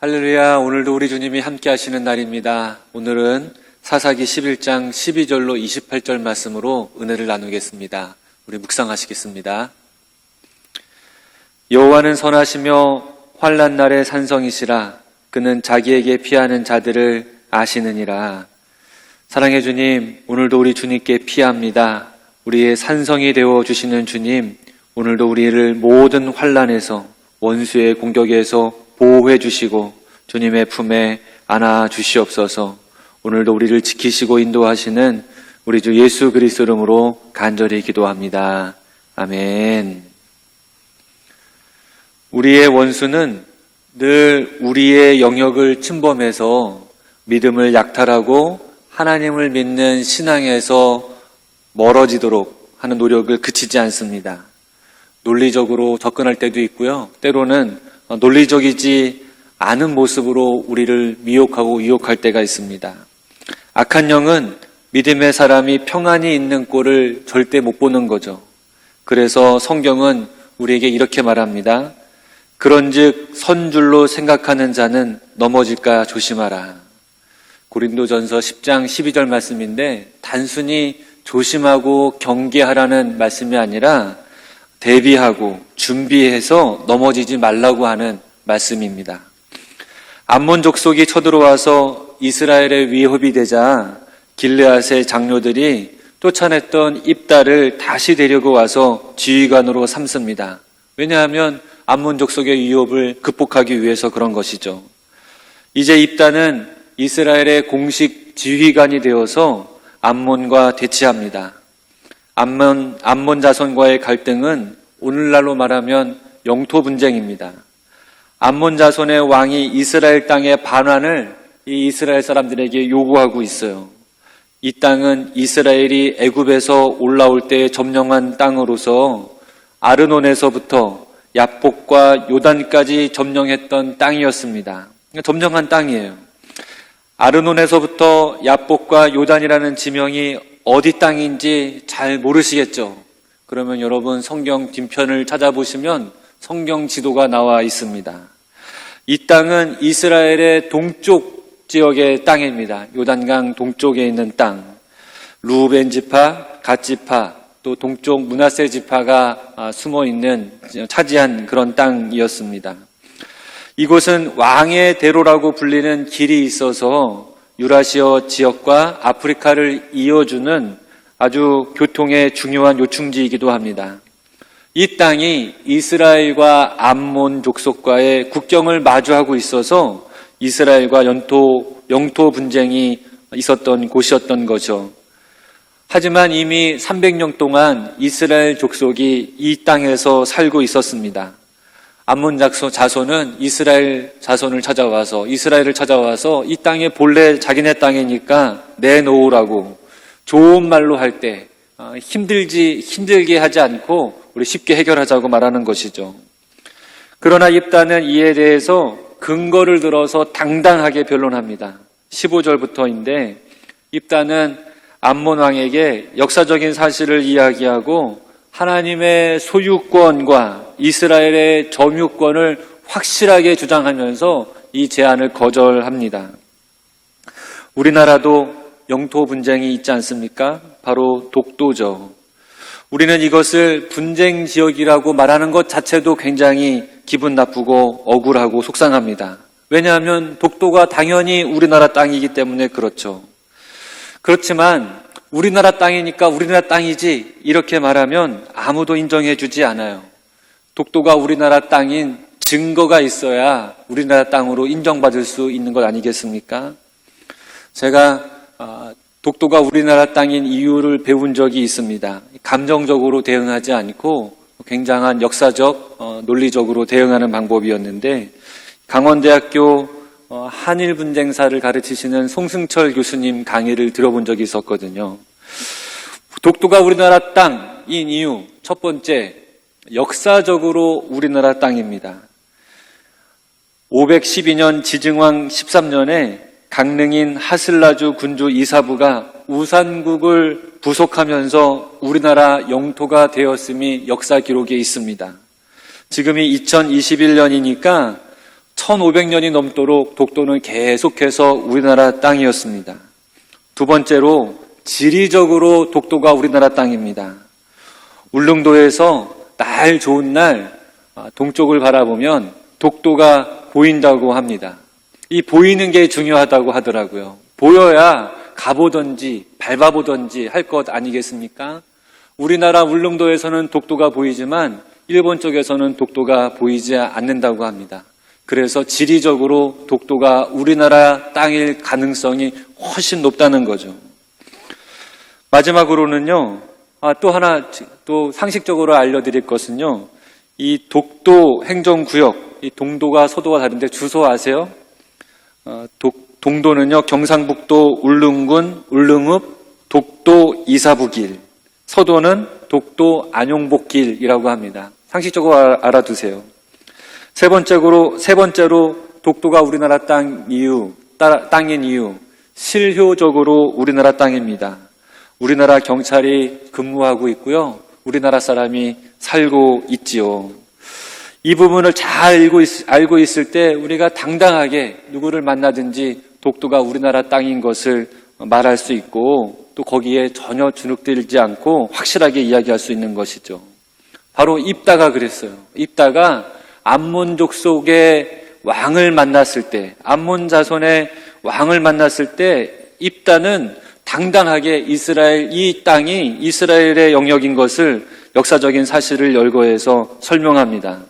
할렐루야. 오늘도 우리 주님이 함께 하시는 날입니다. 오늘은 사사기 11장 12절로 28절 말씀으로 은혜를 나누겠습니다. 우리 묵상하시겠습니다. 여호와는 선하시며 환난 날의 산성이시라. 그는 자기에게 피하는 자들을 아시느니라. 사랑의 주님, 오늘도 우리 주님께 피합니다. 우리의 산성이 되어 주시는 주님, 오늘도 우리를 모든 환난에서 원수의 공격에서 보호해 주시고 주님의 품에 안아 주시옵소서. 오늘도 우리를 지키시고 인도하시는 우리 주 예수 그리스도 이름으로 간절히 기도합니다. 아멘. 우리의 원수는 늘 우리의 영역을 침범해서 믿음을 약탈하고 하나님을 믿는 신앙에서 멀어지도록 하는 노력을 그치지 않습니다. 논리적으로 접근할 때도 있고요. 때로는 논리적이지 않은 모습으로 우리를 미혹하고 유혹할 때가 있습니다. 악한 영은 믿음의 사람이 평안히 있는 꼴을 절대 못 보는 거죠. 그래서 성경은 우리에게 이렇게 말합니다. 그런즉 선줄로 생각하는 자는 넘어질까 조심하라. 고린도전서 10장 12절 말씀인데 단순히 조심하고 경계하라는 말씀이 아니라 대비하고 준비해서 넘어지지 말라고 하는 말씀입니다. 암몬 족속이 쳐들어와서 이스라엘의 위협이 되자 길르앗의 장로들이 쫓아냈던 입다를 다시 데리고 와서 지휘관으로 삼습니다. 왜냐하면 암몬 족속의 위협을 극복하기 위해서 그런 것이죠. 이제 입다는 이스라엘의 공식 지휘관이 되어서 암몬과 대치합니다. 암몬 자손과의 갈등은 오늘날로 말하면 영토 분쟁입니다. 암몬 자손의 왕이 이스라엘 땅의 반환을 이 이스라엘 사람들에게 요구하고 있어요. 이 땅은 이스라엘이 애굽에서 올라올 때 점령한 땅으로서 아르논에서부터 야복과 요단까지 점령했던 땅이었습니다. 점령한 땅이에요. 아르논에서부터 야복과 요단이라는 지명이 어디 땅인지 잘 모르시겠죠? 그러면 여러분 성경 뒷편을 찾아보시면 성경 지도가 나와 있습니다. 이 땅은 이스라엘의 동쪽 지역의 땅입니다. 요단강 동쪽에 있는 땅. 루벤 지파, 갓 지파, 또 동쪽 므낫세 지파가 숨어 있는 차지한 그런 땅이었습니다. 이곳은 왕의 대로라고 불리는 길이 있어서 유라시아 지역과 아프리카를 이어주는 아주 교통의 중요한 요충지이기도 합니다. 이 땅이 이스라엘과 암몬 족속과의 국경을 마주하고 있어서 이스라엘과 영토 분쟁이 있었던 곳이었던 거죠. 하지만 이미 300년 동안 이스라엘 족속이 이 땅에서 살고 있었습니다. 암몬 자손은 이스라엘을 찾아와서 이 땅에 본래 자기네 땅이니까 내놓으라고 좋은 말로 할 때 힘들게 하지 않고 우리 쉽게 해결하자고 말하는 것이죠. 그러나 입다는 이에 대해서 근거를 들어서 당당하게 변론합니다. 15절부터인데 입다는 암몬 왕에게 역사적인 사실을 이야기하고 하나님의 소유권과 이스라엘의 점유권을 확실하게 주장하면서 이 제안을 거절합니다. 우리나라도 영토 분쟁이 있지 않습니까? 바로 독도죠. 우리는 이것을 분쟁 지역이라고 말하는 것 자체도 굉장히 기분 나쁘고 억울하고 속상합니다. 왜냐하면 독도가 당연히 우리나라 땅이기 때문에 그렇죠. 그렇지만 우리나라 땅이니까 우리나라 땅이지 이렇게 말하면 아무도 인정해 주지 않아요. 독도가 우리나라 땅인 증거가 있어야 우리나라 땅으로 인정받을 수 있는 것 아니겠습니까? 제가 독도가 우리나라 땅인 이유를 배운 적이 있습니다. 감정적으로 대응하지 않고 굉장한 역사적, 논리적으로 대응하는 방법이었는데 강원대학교 한일분쟁사를 가르치시는 송승철 교수님 강의를 들어본 적이 있었거든요. 독도가 우리나라 땅인 이유, 첫 번째, 역사적으로 우리나라 땅입니다. 512년 지증왕 13년에 강릉인 하슬라주 군주 이사부가 우산국을 부속하면서 우리나라 영토가 되었음이 역사 기록에 있습니다. 지금이 2021년이니까 1500년이 넘도록 독도는 계속해서 우리나라 땅이었습니다. 두 번째로 지리적으로 독도가 우리나라 땅입니다. 울릉도에서 날 좋은 날 동쪽을 바라보면 독도가 보인다고 합니다. 이 보이는 게 중요하다고 하더라고요. 보여야 가보던지 밟아보던지 할 것 아니겠습니까? 우리나라 울릉도에서는 독도가 보이지만 일본 쪽에서는 독도가 보이지 않는다고 합니다. 그래서 지리적으로 독도가 우리나라 땅일 가능성이 훨씬 높다는 거죠. 마지막으로는요, 또 하나 또 상식적으로 알려드릴 것은요, 이 독도 행정구역, 이 동도가 서도가 다른데 주소 아세요? 동도는요, 경상북도 울릉군 울릉읍 독도 이사부길, 서도는 독도 안용복길이라고 합니다. 상식적으로 알아두세요. 세 번째로 독도가 우리나라 땅인 이유, 실효적으로 우리나라 땅입니다. 우리나라 경찰이 근무하고 있고요. 우리나라 사람이 살고 있지요. 이 부분을 잘 알고 있을 때 우리가 당당하게 누구를 만나든지 독도가 우리나라 땅인 것을 말할 수 있고 또 거기에 전혀 주눅들지 않고 확실하게 이야기할 수 있는 것이죠. 바로 입다가 그랬어요. 입다가 암몬 족속의 왕을 만났을 때, 암몬 자손의 왕을 만났을 때 입다는 당당하게 이 땅이 이스라엘의 영역인 것을 역사적인 사실을 열거해서 설명합니다.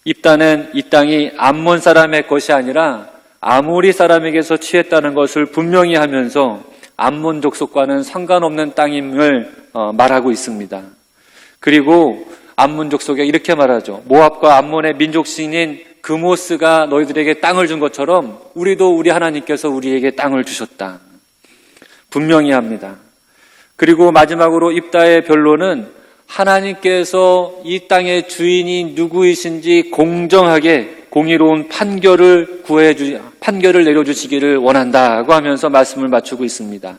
입다는 이 땅이 암몬 사람의 것이 아니라 아모리 사람에게서 취했다는 것을 분명히 하면서 암몬 족속과는 상관없는 땅임을 말하고 있습니다. 그리고 암몬 족속에 이렇게 말하죠. 모압과 암몬의 민족신인 그모스가 너희들에게 땅을 준 것처럼 우리도 우리 하나님께서 우리에게 땅을 주셨다. 분명히 합니다. 그리고 마지막으로 입다의 변론은 하나님께서 이 땅의 주인이 누구이신지 공정하게 공의로운 판결을 내려주시기를 원한다고 하면서 말씀을 맞추고 있습니다.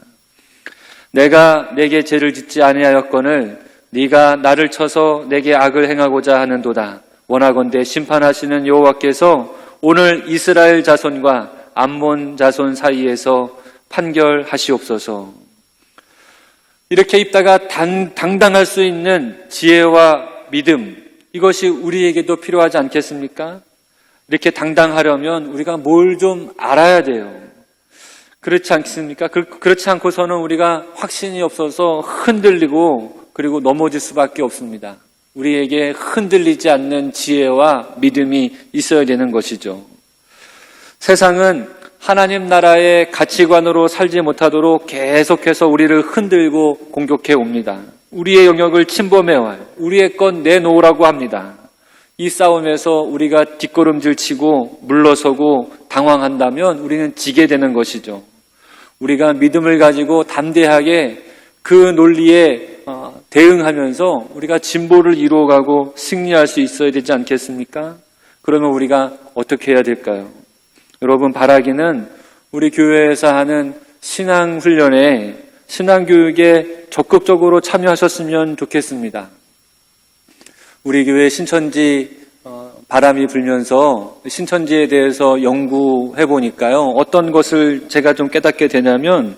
내가 내게 죄를 짓지 아니하였거늘 네가 나를 쳐서 내게 악을 행하고자 하는도다. 원하건대 심판하시는 여호와께서 오늘 이스라엘 자손과 암몬 자손 사이에서 판결하시옵소서. 이렇게 입다가 당당할 수 있는 지혜와 믿음, 이것이 우리에게도 필요하지 않겠습니까? 이렇게 당당하려면 우리가 뭘 좀 알아야 돼요. 그렇지 않습니까? 그렇지 않고서는 우리가 확신이 없어서 흔들리고 그리고 넘어질 수밖에 없습니다. 우리에게 흔들리지 않는 지혜와 믿음이 있어야 되는 것이죠. 세상은 하나님 나라의 가치관으로 살지 못하도록 계속해서 우리를 흔들고 공격해 옵니다. 우리의 영역을 침범해 와요. 우리의 건 내놓으라고 합니다. 이 싸움에서 우리가 뒷걸음질 치고 물러서고 당황한다면 우리는 지게 되는 것이죠. 우리가 믿음을 가지고 담대하게 그 논리에 대응하면서 우리가 진보를 이루어가고 승리할 수 있어야 되지 않겠습니까? 그러면 우리가 어떻게 해야 될까요? 여러분, 바라기는 우리 교회에서 하는 신앙훈련에, 신앙교육에 적극적으로 참여하셨으면 좋겠습니다. 우리 교회 신천지 바람이 불면서 신천지에 대해서 연구해 보니까요, 어떤 것을 제가 좀 깨닫게 되냐면,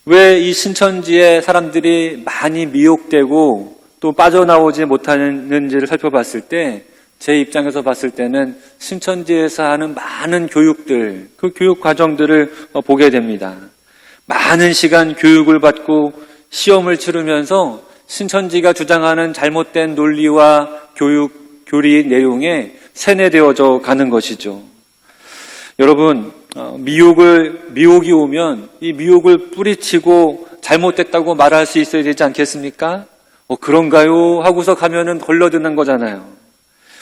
왜 이 신천지에 사람들이 많이 미혹되고 또 빠져나오지 못하는지를 살펴봤을 때, 제 입장에서 봤을 때는 신천지에서 하는 많은 교육들, 그 교육 과정들을 보게 됩니다. 많은 시간 교육을 받고 시험을 치르면서 신천지가 주장하는 잘못된 논리와 교리 내용에 세뇌되어져 가는 것이죠. 여러분, 미혹이 오면 이 미혹을 뿌리치고 잘못됐다고 말할 수 있어야 되지 않겠습니까? 그런가요? 하고서 가면은 걸러드는 거잖아요.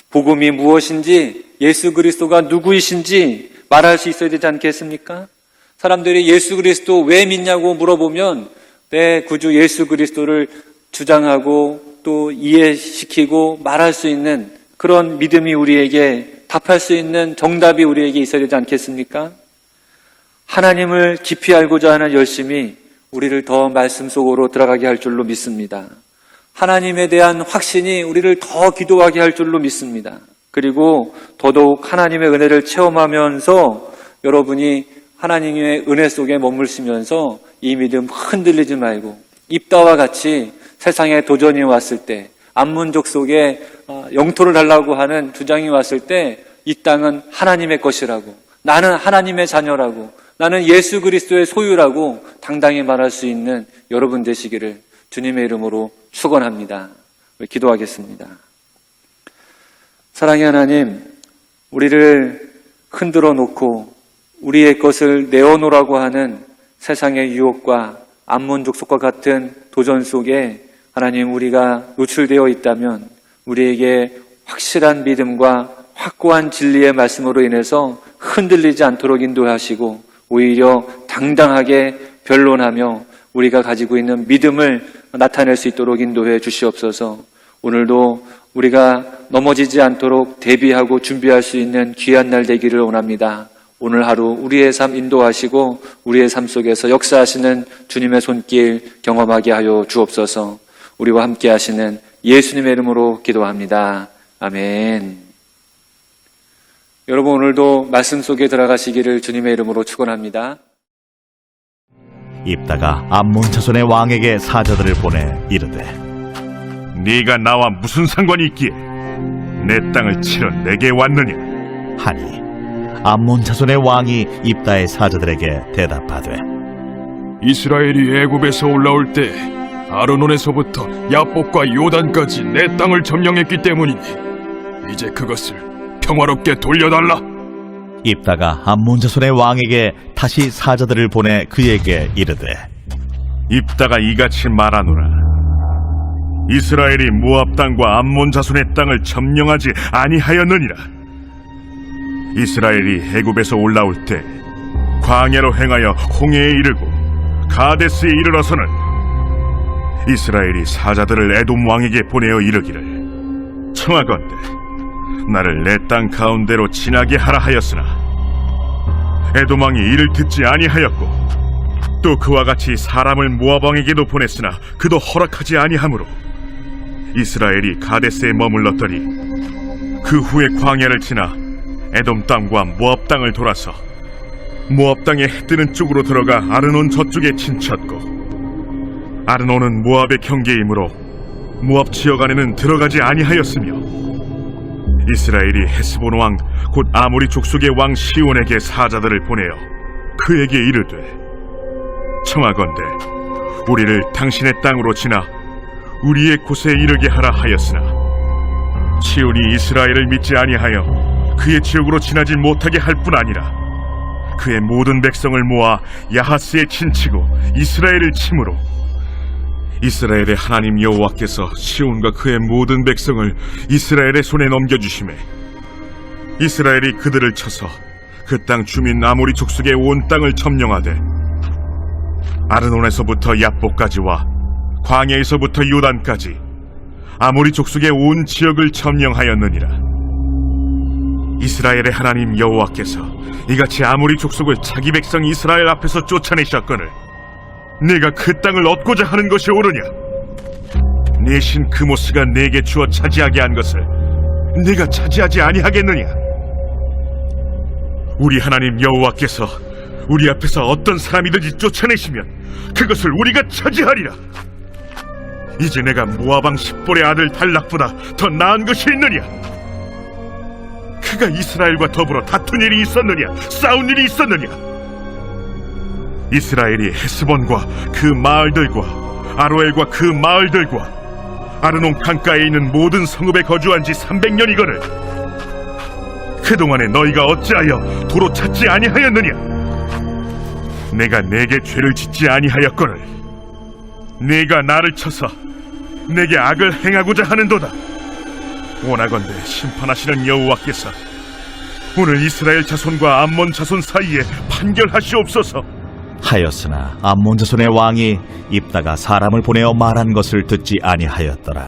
복음이 무엇인지, 예수 그리스도가 누구이신지 말할 수 있어야 되지 않겠습니까? 사람들이 예수 그리스도 왜 믿냐고 물어보면 내 구주 예수 그리스도를 주장하고 또 이해시키고 말할 수 있는 그런 믿음이 우리에게 답할 수 있는 정답이 우리에게 있어야 되지 않겠습니까? 하나님을 깊이 알고자 하는 열심이 우리를 더 말씀 속으로 들어가게 할 줄로 믿습니다. 하나님에 대한 확신이 우리를 더 기도하게 할 줄로 믿습니다. 그리고 더더욱 하나님의 은혜를 체험하면서 여러분이 하나님의 은혜 속에 머물시면서 이 믿음 흔들리지 말고 입다와 같이 세상에 도전이 왔을 때, 암문족 속에 영토를 달라고 하는 주장이 왔을 때 이 땅은 하나님의 것이라고, 나는 하나님의 자녀라고, 나는 예수 그리스도의 소유라고 당당히 말할 수 있는 여러분 되시기를 주님의 이름으로 축원합니다. 기도하겠습니다. 사랑의 하나님, 우리를 흔들어 놓고 우리의 것을 내어놓으라고 하는 세상의 유혹과 암몬 족속과 같은 도전 속에 하나님, 우리가 노출되어 있다면 우리에게 확실한 믿음과 확고한 진리의 말씀으로 인해서 흔들리지 않도록 인도하시고 오히려 당당하게 변론하며 우리가 가지고 있는 믿음을 나타낼 수 있도록 인도해 주시옵소서. 오늘도 우리가 넘어지지 않도록 대비하고 준비할 수 있는 귀한 날 되기를 원합니다. 오늘 하루 우리의 삶 인도하시고 우리의 삶 속에서 역사하시는 주님의 손길 경험하게 하여 주옵소서. 우리와 함께 하시는 예수님의 이름으로 기도합니다. 아멘. 여러분, 오늘도 말씀 속에 들어가시기를 주님의 이름으로 축원합니다. 입다가 암몬 자손의 왕에게 사자들을 보내 이르되, 네가 나와 무슨 상관이 있기에 내 땅을 치러 내게 왔느냐 하니 암몬 자손의 왕이 입다의 사자들에게 대답하되, 이스라엘이 애굽에서 올라올 때 아르논에서부터 야복과 요단까지 내 땅을 점령했기 때문이니 이제 그것을 평화롭게 돌려달라. 입다가 암몬 자손의 왕에게 다시 사자들을 보내 그에게 이르되, 입다가 이같이 말하노라. 이스라엘이 모압 땅과 암몬 자손의 땅을 점령하지 아니하였느니라. 이스라엘이 애굽에서 올라올 때 광야로 행하여 홍해에 이르고 가데스에 이르러서는 이스라엘이 사자들을 에돔 왕에게 보내어 이르기를, 청하건대 나를 내 땅 가운데로 지나게 하라 하였으나 에돔 왕이 이를 듣지 아니하였고, 또 그와 같이 사람을 모압 왕에게도 보냈으나 그도 허락하지 아니하므로 이스라엘이 가데스에 머물렀더니 그 후에 광야를 지나 에돔 땅과 모압 땅을 돌아서 모압 땅의 해 뜨는 쪽으로 들어가 아르논 저쪽에 진쳤고, 아르논은 모압의 경계이므로 모압 지역 안에는 들어가지 아니하였으며, 이스라엘이 헤스본 왕 곧 아모리 족속의 왕 시온에게 사자들을 보내어 그에게 이르되, 청하건대 우리를 당신의 땅으로 지나 우리의 곳에 이르게 하라 하였으나 시온이 이스라엘을 믿지 아니하여 그의 지역으로 지나지 못하게 할 뿐 아니라 그의 모든 백성을 모아 야하스에 친치고 이스라엘을 침으로 이스라엘의 하나님 여호와께서 시온과 그의 모든 백성을 이스라엘의 손에 넘겨주시매, 이스라엘이 그들을 쳐서 그 땅 주민 아모리 족속의 온 땅을 점령하되 아르논에서부터 야복까지와 광야에서부터 요단까지 아모리 족속의 온 지역을 점령하였느니라. 이스라엘의 하나님 여호와께서 이같이 아모리 족속을 자기 백성 이스라엘 앞에서 쫓아내셨거늘 네가 그 땅을 얻고자 하는 것이 옳으냐? 내 신 그모스가 내게 주어 차지하게 한 것을 네가 차지하지 아니하겠느냐? 우리 하나님 여호와께서 우리 앞에서 어떤 사람이든지 쫓아내시면 그것을 우리가 차지하리라. 이제 내가 모압 왕 십볼의 아들 발락보다 더 나은 것이 있느냐? 그가 이스라엘과 더불어 다툰 일이 있었느냐? 싸운 일이 있었느냐? 이스라엘이 헤스본과 그 마을들과 아로엘과 그 마을들과 아르논 강가에 있는 모든 성읍에 거주한 지 300년이거늘 그동안에 너희가 어찌하여 도로 찾지 아니하였느냐? 내가 내게 죄를 짓지 아니하였거늘 네가 나를 쳐서 내게 악을 행하고자 하는도다. 원하건대 심판하시는 여호와께서 오늘 이스라엘 자손과 암몬 자손 사이에 판결하시옵소서. 하였으나 암몬 자손의 왕이 입다가 사람을 보내어 말한 것을 듣지 아니하였더라.